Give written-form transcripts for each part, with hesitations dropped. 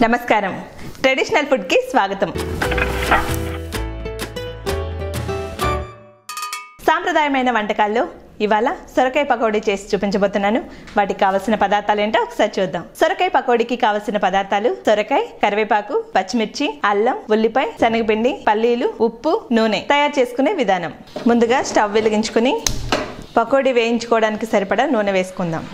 నమస్కారం, traditional food కి స్వాగతం. సాంప్రదాయమైన వంటకాల్లో ఇవాళ సొరకాయ పకోడీ చేసి చూపించబోతున్నాను. వాటికి కావలసిన పదార్థాలు ఏంటో ఒకసారి చూద్దాం. సొరకాయ పకోడీకి కావలసిన పదార్థాలు: సొరకాయ, కరివేపాకు, పచ్చిమిర్చి, అల్లం, ఉల్లిపాయ, శనగపిండి, పల్లీలు, ఉప్పు, నూనె. తయారు చేసుకునే విధానం: ముందుగా స్టవ్ వెలిగించుకుని పకోడీ వేయించుకోవడానికి సరిపడా నూనె వేసుకుందాం.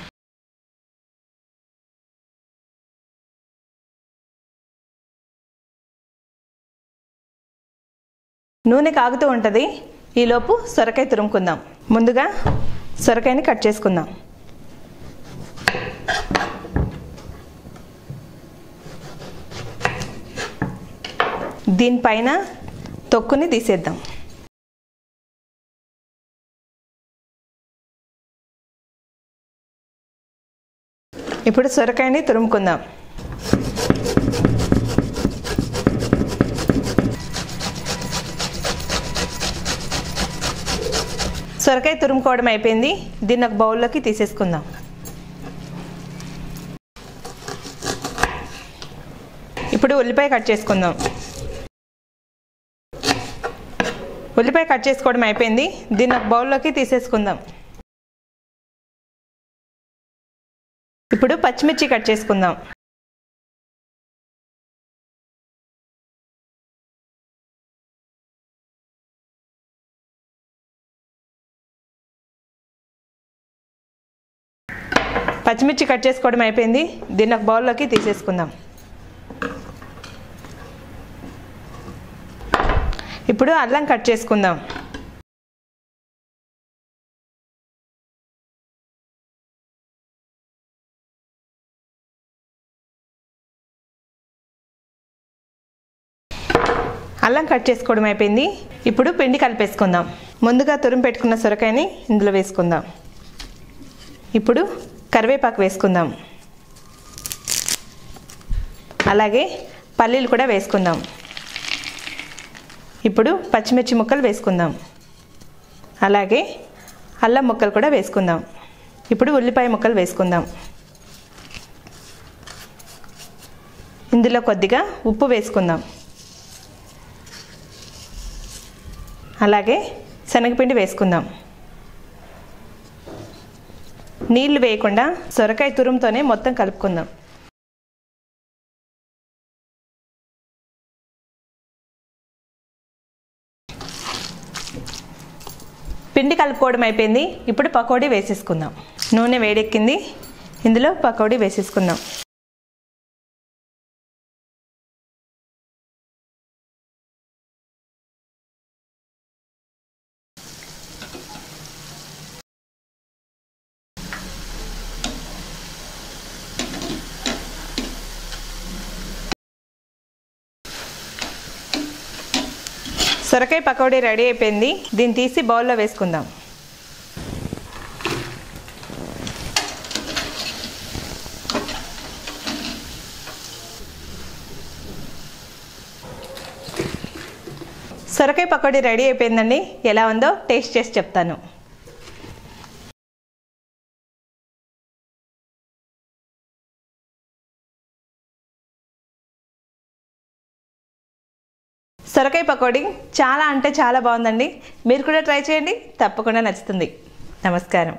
నూనె కాగుతూ ఉంటుంది. ఈలోపు సొరకాయ తురుముకుందాం. ముందుగా సొరకాయని కట్ చేసుకుందాం. దీనిపైన తొక్కుని తీసేద్దాం. ఇప్పుడు సొరకాయని తురుముకుందాం. సొరకాయ తురుముకోవడం అయిపోయింది. దీన్ని ఒక బౌల్లోకి తీసేసుకుందాం. ఇప్పుడు ఉల్లిపాయ కట్ చేసుకుందాం. ఉల్లిపాయ కట్ చేసుకోవడం అయిపోయింది. దీన్ని ఒక బౌల్లోకి తీసేసుకుందాం. ఇప్పుడు పచ్చిమిర్చి కట్ చేసుకుందాం. పచ్చిమిర్చి కట్ చేసుకోవడం అయిపోయింది. దీన్ని ఒక బౌల్లోకి తీసేసుకుందాం. ఇప్పుడు అల్లం కట్ చేసుకుందాం. అల్లం కట్ చేసుకోవడం అయిపోయింది. ఇప్పుడు పిండి కలిపేసుకుందాం. ముందుగా తురిమి పెట్టుకున్న సొరకాయని ఇందులో వేసుకుందాం. ఇప్పుడు కరివేపాకు వేసుకుందాం. అలాగే పల్లీలు కూడా వేసుకుందాం. ఇప్పుడు పచ్చిమిర్చి ముక్కలు వేసుకుందాం. అలాగే అల్లం ముక్కలు కూడా వేసుకుందాం. ఇప్పుడు ఉల్లిపాయ ముక్కలు వేసుకుందాం. ఇందులో కొద్దిగా ఉప్పు వేసుకుందాం. అలాగే శనగపిండి వేసుకుందాం. నీళ్లు వేయకుండా సొరకాయ తురుముతోనే మొత్తం కలుపుకుందాం. పిండి కలుపుకోవడం అయిపోయింది. ఇప్పుడు పకోడీ వేసేసుకుందాం. నూనె వేడెక్కింది. ఇందులో పకోడీ వేసేసుకుందాం. సొరకాయ పకోడీ రెడీ అయిపోయింది. దీన్ని తీసి బౌల్లో వేసుకుందాం. సొరకాయ పకోడీ రెడీ అయిపోయిందండి. ఎలా ఉందో టేస్ట్ చేసి చెప్తాను. సొరకాయ పకోడీ చాలా అంటే చాలా బాగుందండి. మీరు కూడా ట్రై చేయండి, తప్పకుండా నచ్చుతుంది. నమస్కారం.